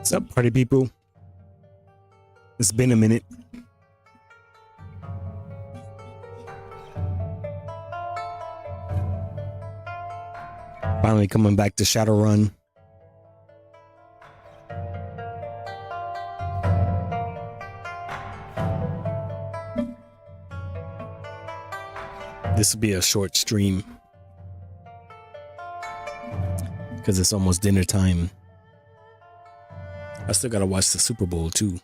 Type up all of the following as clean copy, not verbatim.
What's up, party people? It's been a minute. Finally coming back to Shadowrun. This will be a short stream because it's almost dinner time. I still gotta watch the Super Bowl too.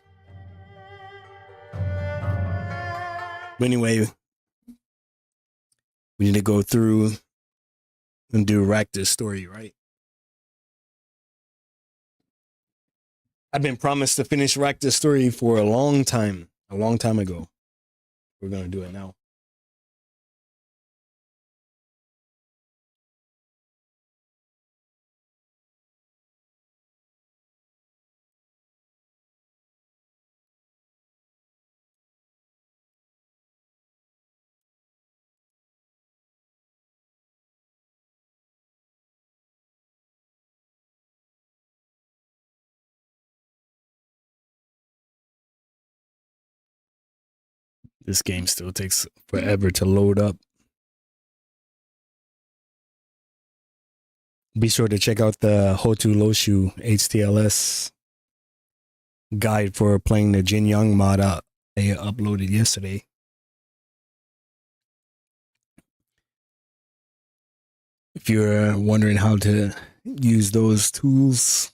But anyway, we need to go through and do Racter's story, right? I've been promised to finish Racter's story for a long time ago. We're gonna do it now. This game still takes forever to load up. Be sure to check out the Hotu Loshu HTLS guide for playing the Jianghu mod I uploaded yesterday. If you're wondering how to use those tools,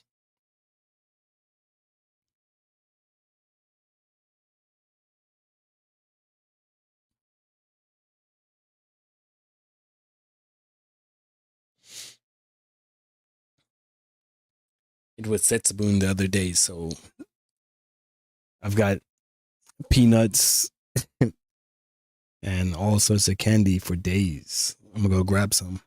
it was Setsubun the other day, so I've got peanuts and all sorts of candy for days. I'm gonna go grab some.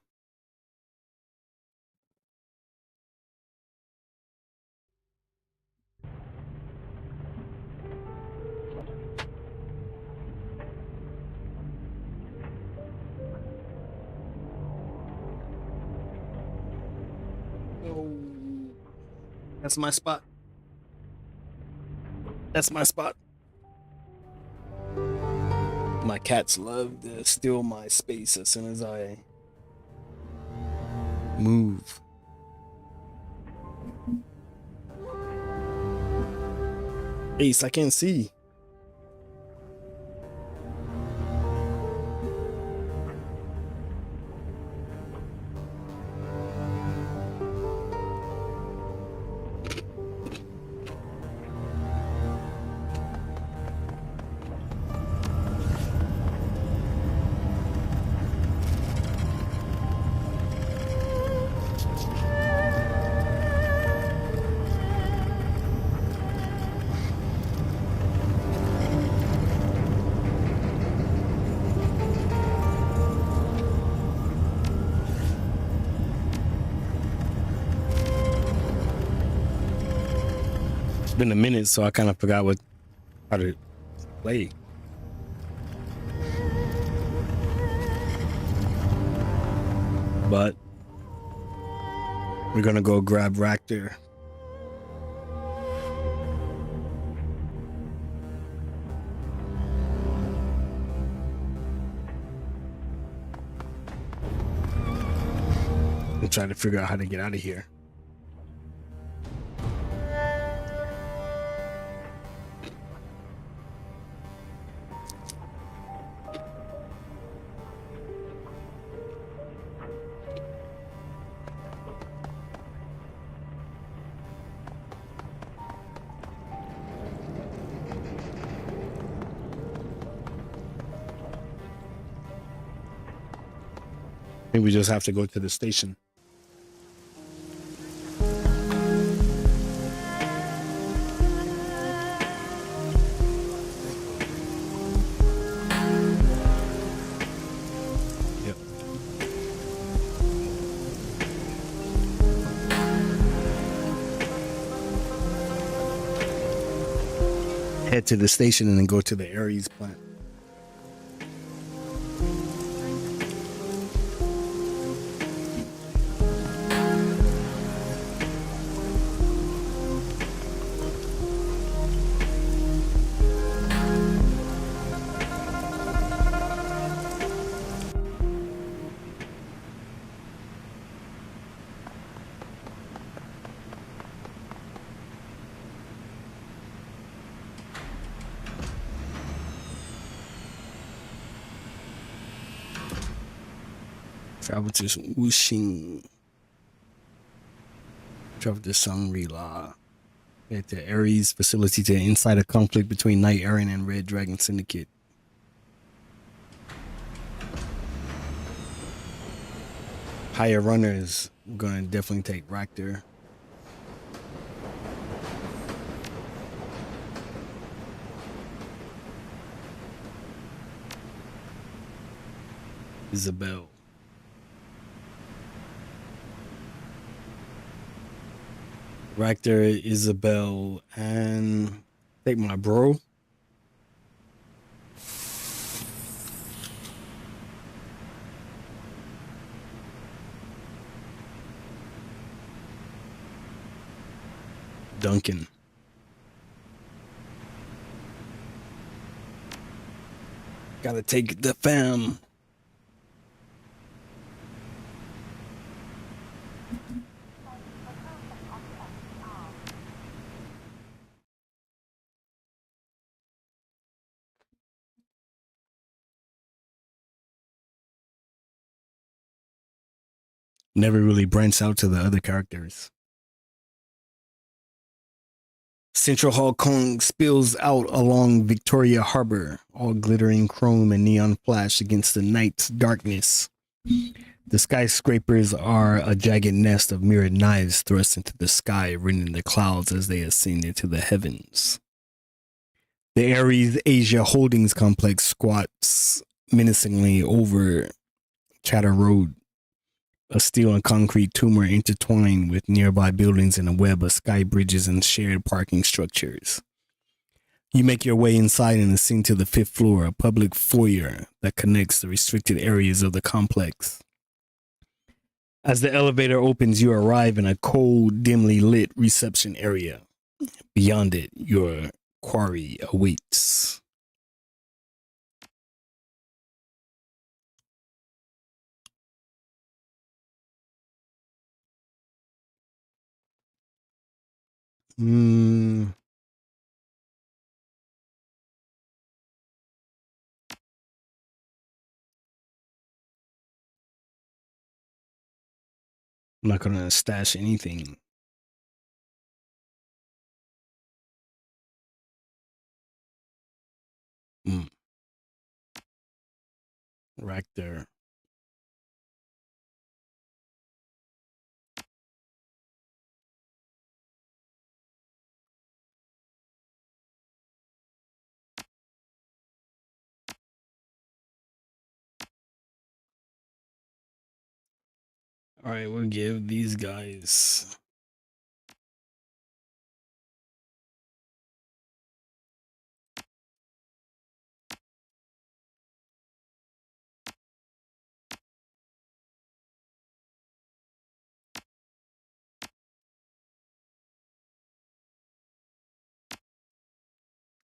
That's my spot. That's my spot. My cats love to steal my space as soon as I move. Ace, I can't see. Been a minute, so I kind of forgot how to play. But we're gonna go grab Racter. And try to figure out how to get out of here. I think we just have to go to the station. Yep. Head to the station and then go to the Aries plant. Travel to Wuxing. Travel to Shangri-La. At the Ares facility to incite a conflict between Knight Errant and Red Dragon Syndicate. Higher runners, we're gonna definitely take Racter. Isabel. Racter, Isabel, and take my bro. Duncan. Gotta take the fam. Never really branched out to the other characters. Central Hong Kong spills out along Victoria Harbor, all glittering chrome and neon flash against the night's darkness. The skyscrapers are a jagged nest of mirrored knives thrust into the sky, rending the clouds as they ascend into the heavens. The Ares Asia Holdings complex squats menacingly over Chatter Road, a steel and concrete tumor intertwined with nearby buildings in a web of sky bridges and shared parking structures. You make your way inside and ascend to the 5th floor, a public foyer that connects the restricted areas of the complex. As the elevator opens, you arrive in a cold, dimly lit reception area. Beyond it, your quarry awaits. I'm not gonna stash anything. Racter. All right, we'll give these guys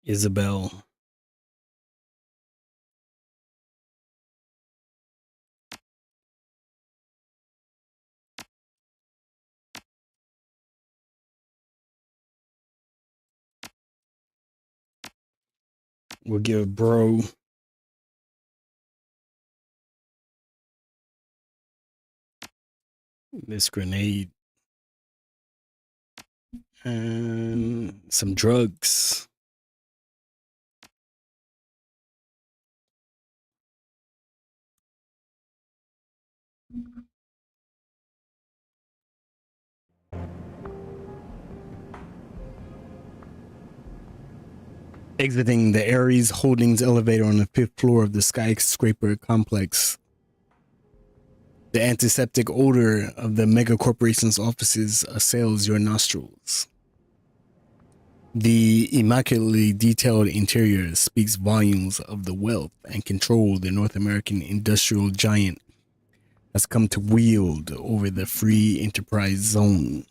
Isabel. We'll give Bro this grenade and some drugs. Exiting the Ares Holdings elevator on the 5th floor of the skyscraper complex, the antiseptic odor of the mega corporation's offices assails your nostrils. The immaculately detailed interior speaks volumes of the wealth and control the North American industrial giant has come to wield over the free enterprise zone.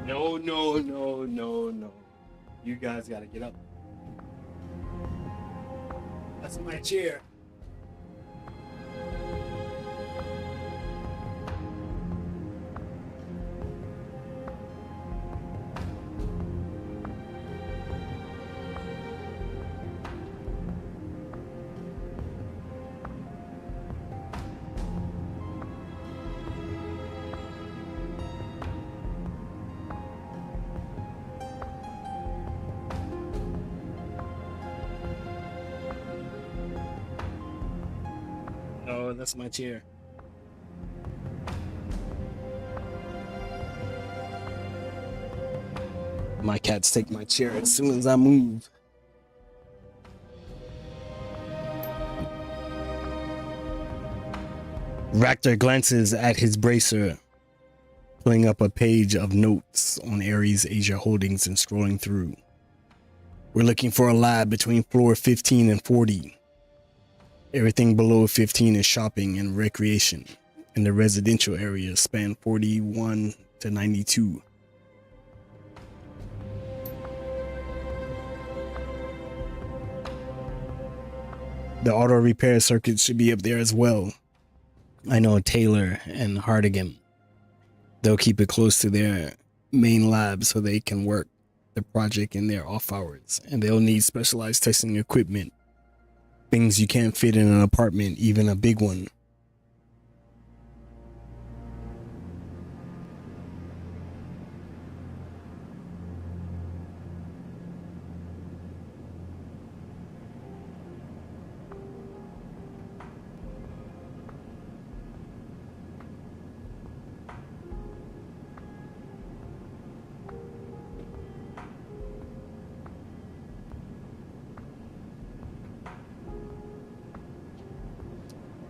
No, no, no, no, no. You guys gotta get up. That's my chair. No, that's my chair. My cats take my chair as soon as I move. Racter glances at his bracer, pulling up a page of notes on Ares Asia Holdings and scrolling through. We're looking for a lab between floor 15 and 40. Everything below 15 is shopping and recreation, and the residential areas span 41 to 92. The auto repair circuit should be up there as well. I know Taylor and Hardigan. They'll keep it close to their main lab so they can work the project in their off hours, and they'll need specialized testing equipment. Things you can't fit in an apartment, even a big one.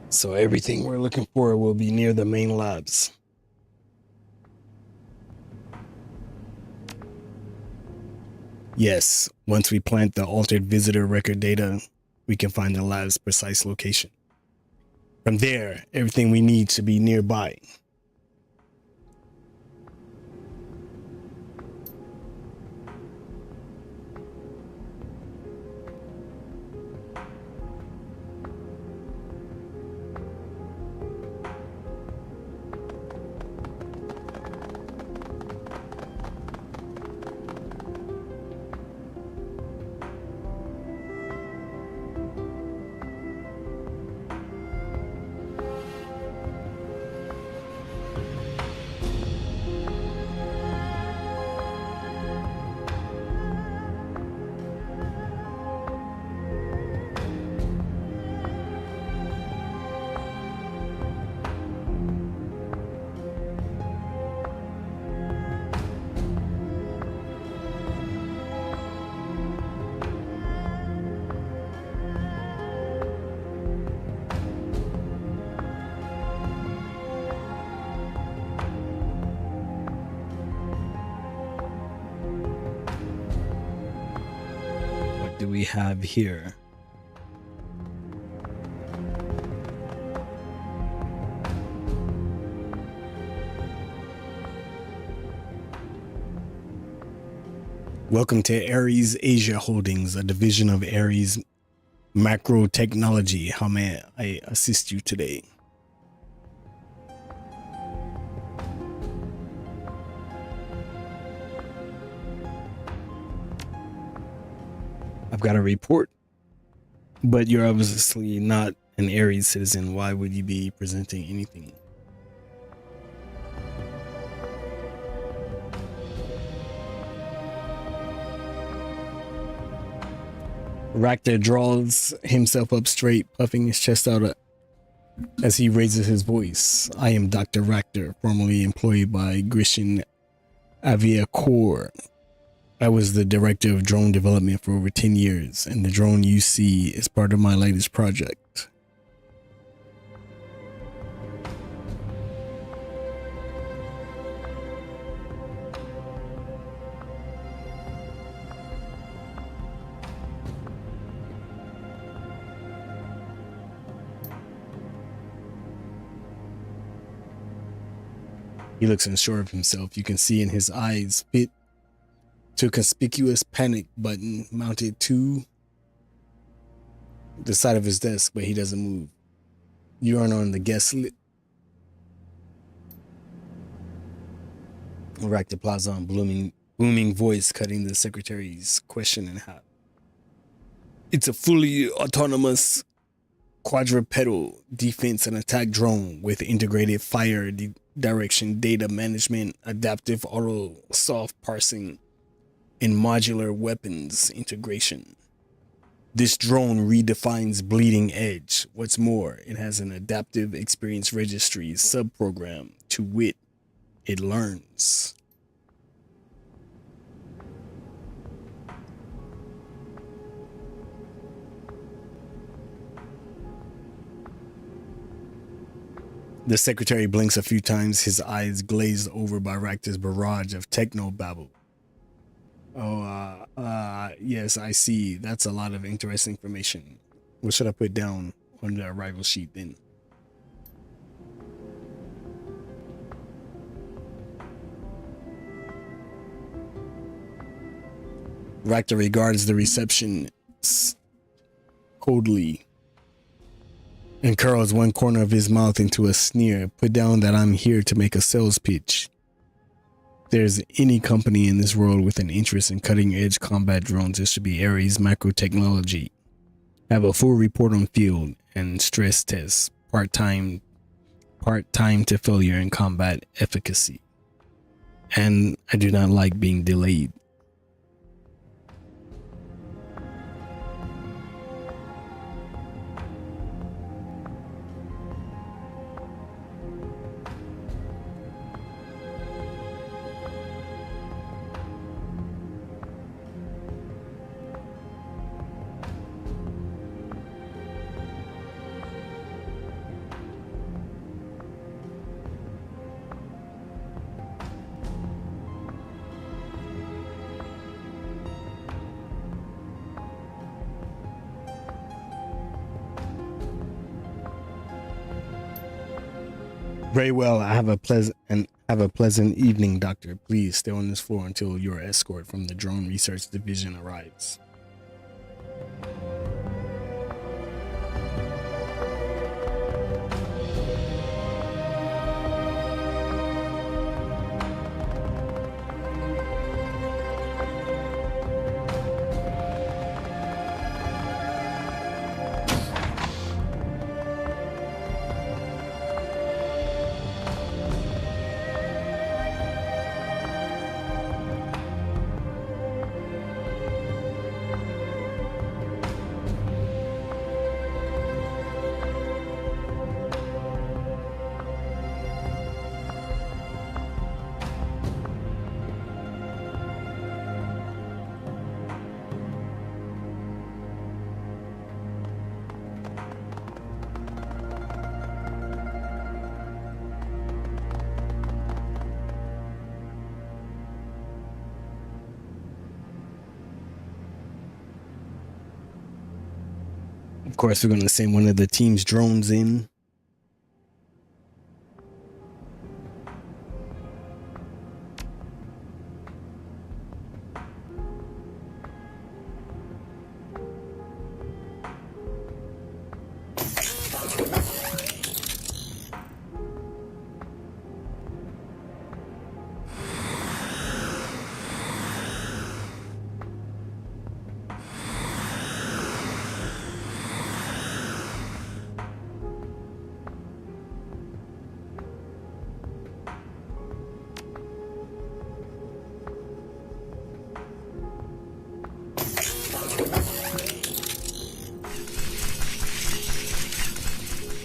So everything we're looking for will be near the main labs. Yes, once we plant the altered visitor record data, we can find the lab's precise location. From there, everything we need should be nearby. What do we have here? Welcome to Ares Asia Holdings, a division of Ares Macro Technology. How may I assist you today? I've got a report, but you're obviously not an Ares citizen. Why would you be presenting anything? Racter draws himself up straight, puffing his chest out as he raises his voice. I am Dr. Racter, formerly employed by Grisham Aviacorps. I was the director of drone development for over 10 years, and the drone you see is part of my latest project. He looks unsure of himself. You can see in his eyes fit to a conspicuous panic button mounted to the side of his desk, but he doesn't move. You aren't on the guest list. Racter Plaza on booming voice cutting the secretary's question in half. It's a fully autonomous quadrupedal defense and attack drone with integrated fire direction, data management, adaptive auto soft parsing, and modular weapons integration. This drone redefines Bleeding Edge. What's more, it has an adaptive experience registry subprogram. To wit, it learns. The secretary blinks a few times, his eyes glazed over by Racter's barrage of techno babble. Yes, I see. That's a lot of interesting information. What should I put down on the arrival sheet then? Racter regards the reception coldly and curls one corner of his mouth into a sneer. Put down that I'm here to make a sales pitch. If there's any company in this world with an interest in cutting-edge combat drones, it should be Ares Microtechnology. Have a full report on field and stress tests, part-time to failure in combat efficacy. And I do not like being delayed. Very well. I have a pleasant evening, Doctor. Please stay on this floor until your escort from the Drone Research Division arrives. Of course, we're going to send one of the team's drones in.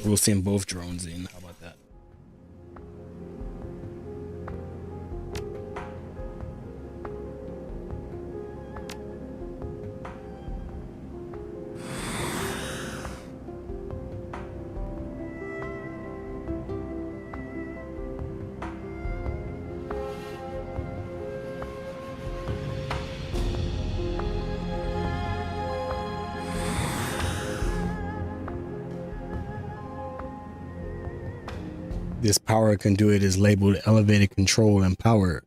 We'll send both drones in. How about that? This power conduit is labeled elevated control and power.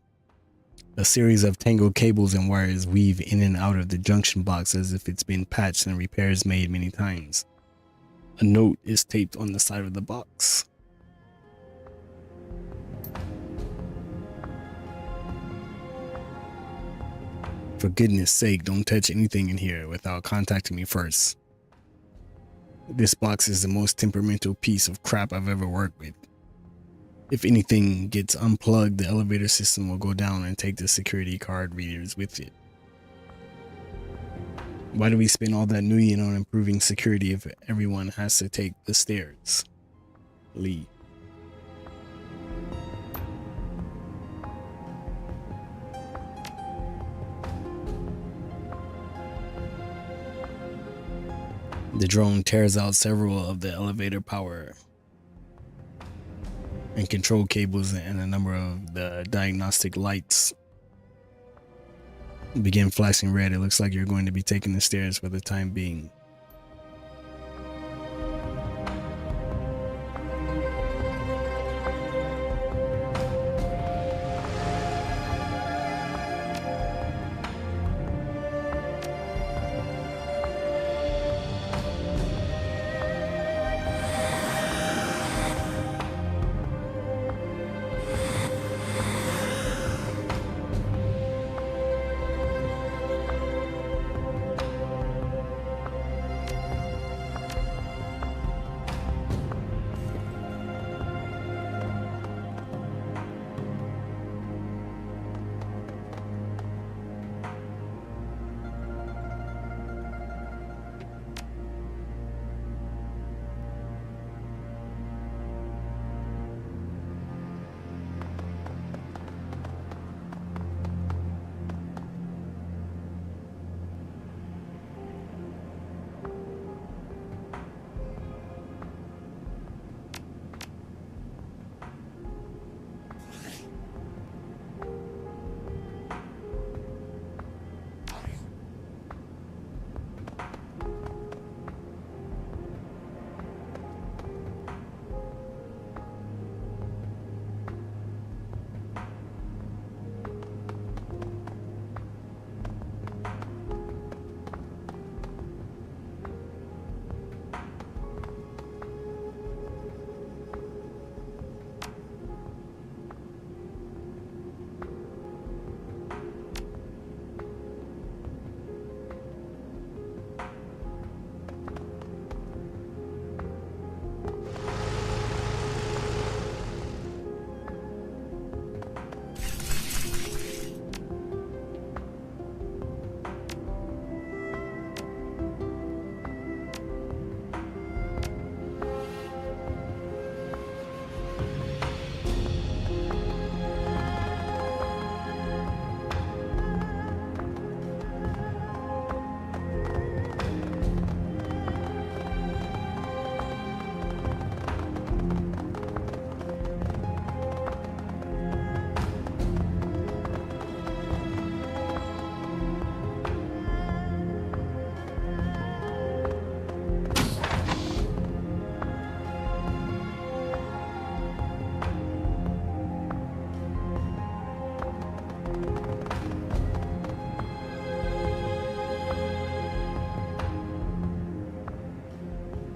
A series of tangled cables and wires weave in and out of the junction box as if it's been patched and repairs made many times. A note is taped on the side of the box. For goodness sake, don't touch anything in here without contacting me first. This box is the most temperamental piece of crap I've ever worked with. If anything gets unplugged, the elevator system will go down and take the security card readers with it. Why do we spend all that million on improving security if everyone has to take the stairs? Lee. The drone tears out several of the elevator power and control cables and a number of the diagnostic lights begin flashing red. It looks like you're going to be taking the stairs for the time being.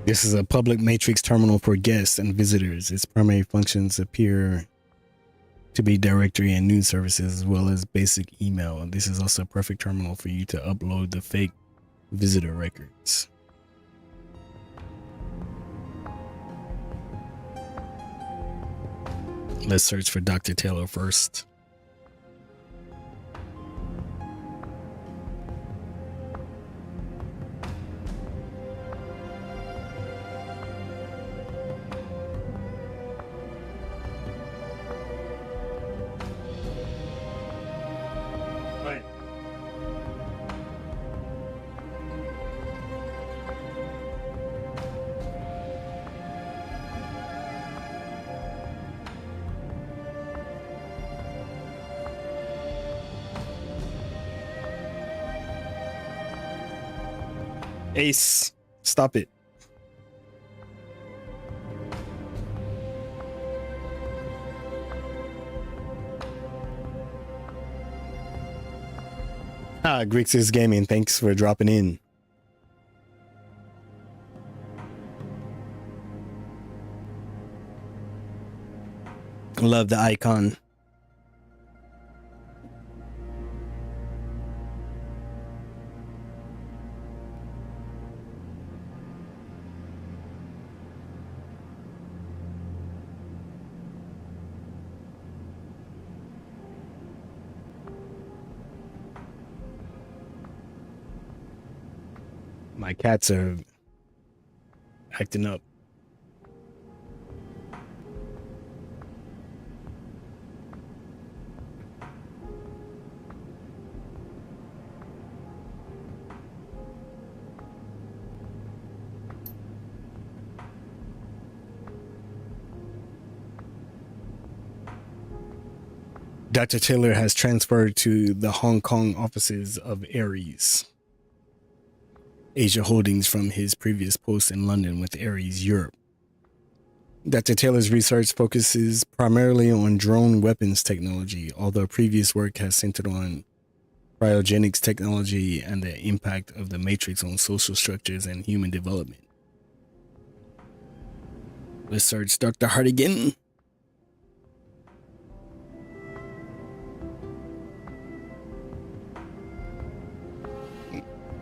This is a public matrix terminal for guests and visitors. Its primary functions appear to be directory and news services as well as basic email. This is also a perfect terminal for you to upload the fake visitor records. Let's search for Dr. Taylor first. Ace, stop it. Grixis Gaming, thanks for dropping in. Love the icon. My cats are acting up. Dr. Taylor has transferred to the Hong Kong offices of Ares Asia Holdings from his previous post in London with Ares Europe. Dr. Taylor's research focuses primarily on drone weapons technology, although previous work has centered on cryogenics technology and the impact of the matrix on social structures and human development. Let's search Dr. Hartigan.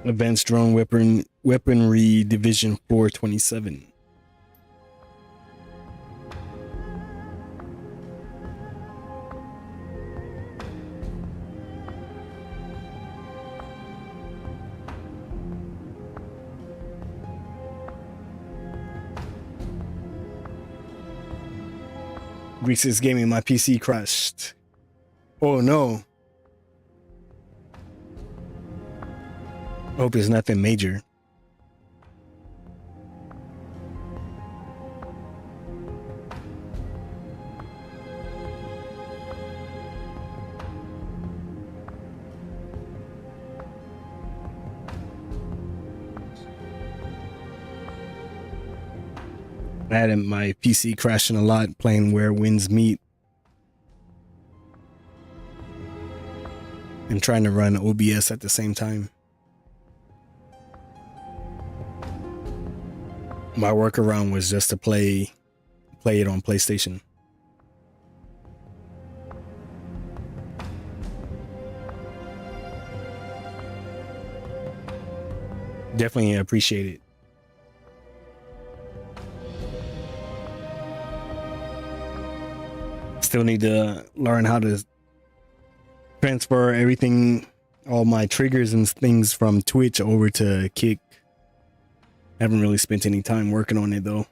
Advanced Drone Weaponry Division 427. Grixis Gaming, my PC crashed. Oh no. Hope it's nothing major. I had my PC crashing a lot playing Where Winds Meet and trying to run OBS at the same time. My workaround was just to play it on PlayStation. Definitely appreciate it. Still need to learn how to transfer everything, all my triggers and things from Twitch over to Kick. Haven't really spent any time working on it though.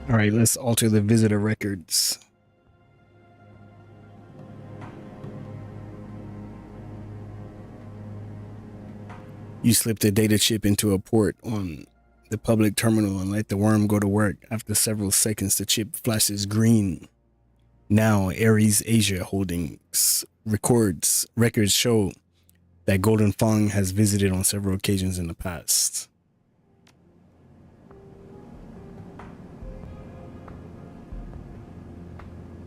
All right, let's alter the visitor records. You slip the data chip into a port on the public terminal and let the worm go to work. After several seconds, the chip flashes green. Now, Ares Asia Holdings records show that Golden Fong has visited on several occasions in the past.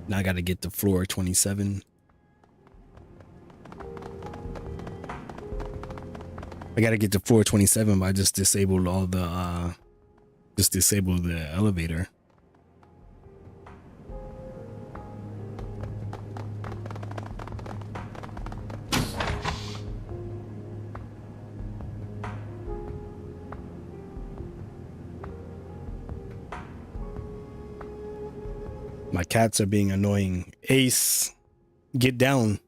Now I got to get to floor 27. I got to get to floor 27, but I just disabled all the, the elevator. My cats are being annoying. Ace, get down.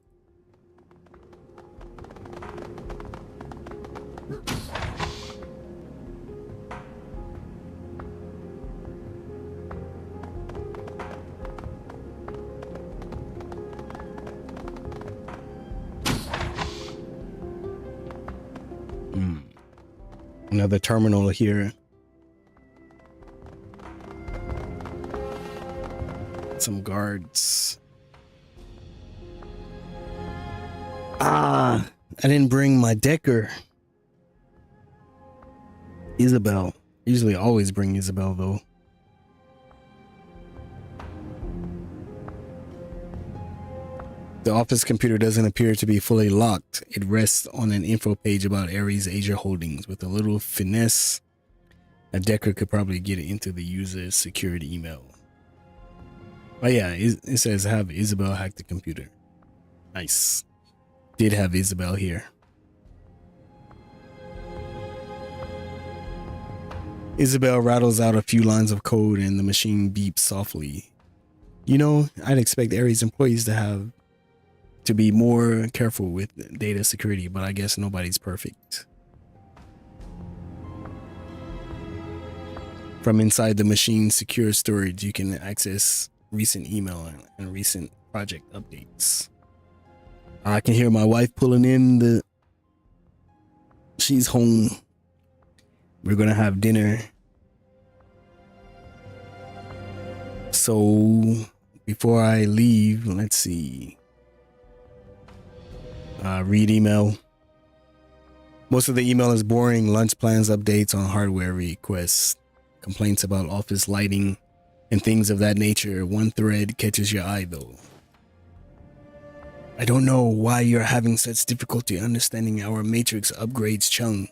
Another terminal here. Some guards. I didn't bring my Decker. Isabel. Usually always bring Isabel though. The office computer doesn't appear to be fully locked. It rests on an info page about Ares Asia Holdings. With a little finesse, a Decker could probably get into the user's secured email. Oh yeah, it says have Isabel hack the computer. Nice. Did have Isabel here. Isabel rattles out a few lines of code and the machine beeps softly. You know, I'd expect Ares employees to be more careful with data security, but I guess nobody's perfect. From inside the machine's secure storage, you can access recent email and recent project updates. I can hear my wife pulling in. She's home. We're gonna have dinner. So before I leave, let's see. Read email. Most of the email is boring. Lunch plans, updates on hardware requests, complaints about office lighting, and things of that nature. One thread catches your eye though. I don't know why you're having such difficulty understanding our matrix upgrades, Chung.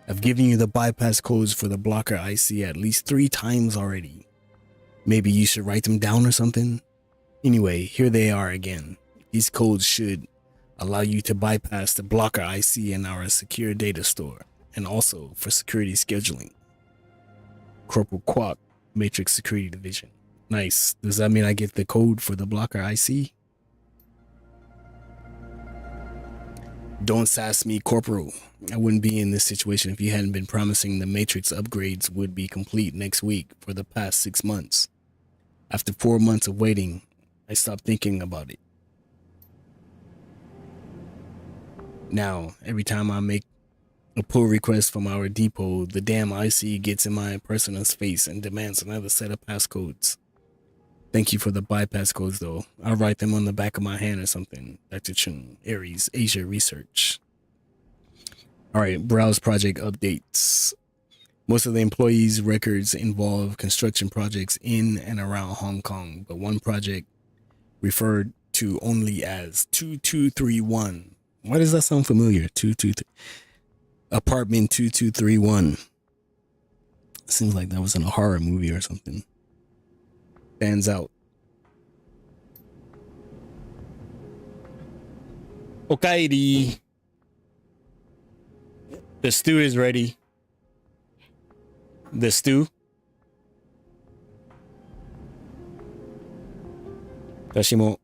I've given you the bypass codes for the blocker IC at least 3 times already. Maybe you should write them down or something? Anyway, here they are again. These codes should allow you to bypass the blocker IC in our secure data store, and also for security scheduling. Corporal Quack, Matrix Security Division. Nice. Does that mean I get the code for the blocker IC? Don't sass me, Corporal. I wouldn't be in this situation if you hadn't been promising the Matrix upgrades would be complete next week for the past 6 months. After 4 months of waiting, I stopped thinking about it. Now, every time I make a pull request from our depot, the damn IC gets in my person's face and demands another set of passcodes. Thank you for the bypass codes, though. I'll write them on the back of my hand or something. Dr. Chung, Ares Asia Research. All right, browse project updates. Most of the employees' records involve construction projects in and around Hong Kong, but one project referred to only as 2231. Why does that sound familiar? 223. Apartment 2231. Seems like that was in a horror movie or something. Stands out. Okairi. The stew is ready. The stew. 私も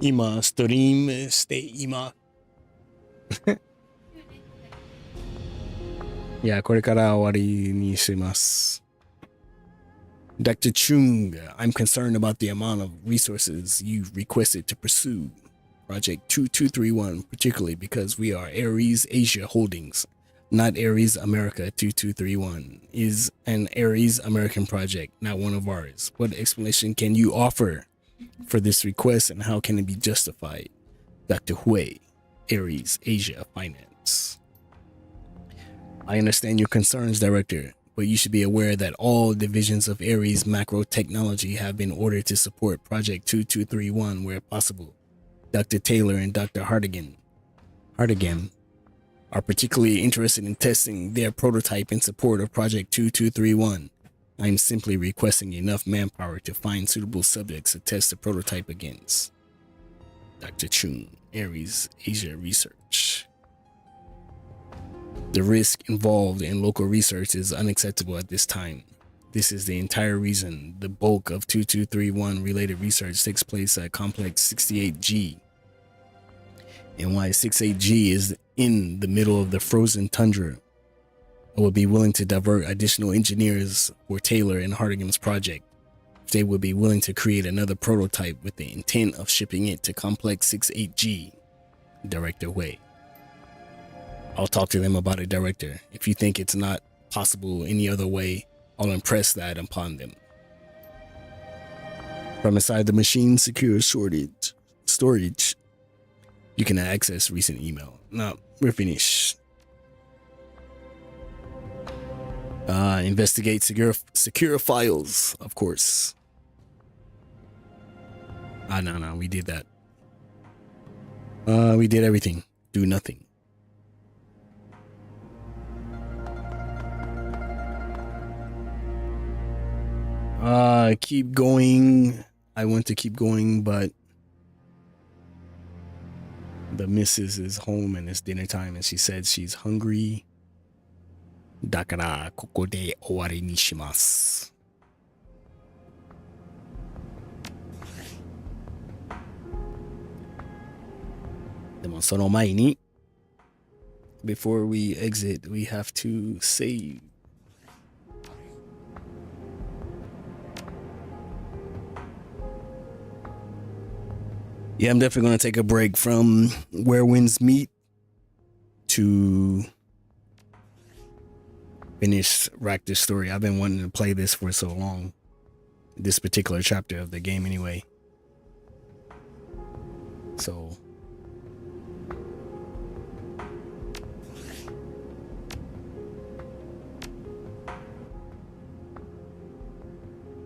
今ストリームして今いやこれから終わりにします。Dr. Chung, I'm concerned about the amount of resources you've requested to pursue Project 2231, particularly because we are Ares Asia Holdings, not Ares America. 2231 is an Ares American project, not one of ours. What explanation can you offer for this request and how can it be justified? Dr. Hui, Ares Asia Finance. I understand your concerns, Director, but you should be aware that all divisions of Ares Macro Technology have been ordered to support Project 2231 where possible. Dr. Taylor and Dr. Hartigan are particularly interested in testing their prototype in support of Project 2231. I am simply requesting enough manpower to find suitable subjects to test the prototype against. Dr. Chung, Ares Asia Research. The risk involved in local research is unacceptable at this time. This is the entire reason the bulk of 2231 related research takes place at Complex 68G, and why 68G is in the middle of the frozen tundra. I would be willing to divert additional engineers for Taylor and Hartigan's project if they would be willing to create another prototype with the intent of shipping it to Complex 68G. Director Hui. I'll talk to them about it, Director. If you think it's not possible any other way, I'll impress that upon them. From inside the machine's secure storage, you can access recent email. No, we're finished. Investigate secure files, of course. No, we did that. We did everything. Do nothing. Keep going. I want to keep going, but the missus is home and it's dinner time and she said she's hungry. Dakara koko de owari ni shimasu. Demo sono mai ni, before we exit, we have to save. Yeah, I'm definitely going to take a break from Where Winds Meet to finish Racter's story. I've been wanting to play this for so long. This particular chapter of the game anyway. So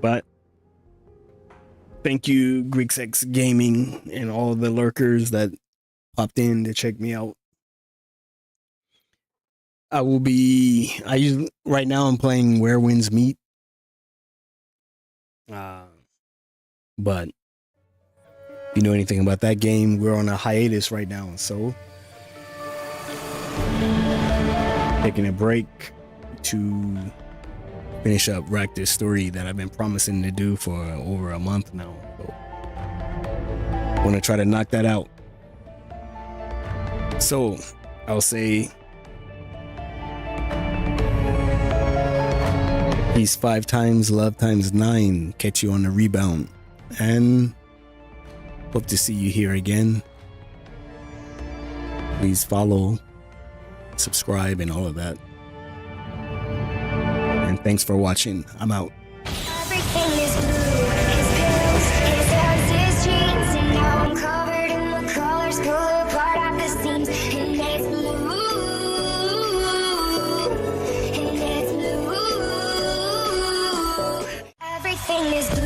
but thank you, Greeksex Gaming, and all the lurkers that popped in to check me out. Right now I'm playing Where Winds Meet. But if you know anything about that game, we're on a hiatus right now, so taking a break to finish up Racter's story that I've been promising to do for over a month now. So I want to try to knock that out. So I'll say peace 5 times, love times 9. Catch you on the rebound. And hope to see you here again. Please follow, subscribe, and all of that. And thanks for watching. I'm out. Everything is blue. His pills, his hugs, his jeans, and now I'm covered in the colors, pull apart at the seams, and it's blue, and it's blue. Everything is blue.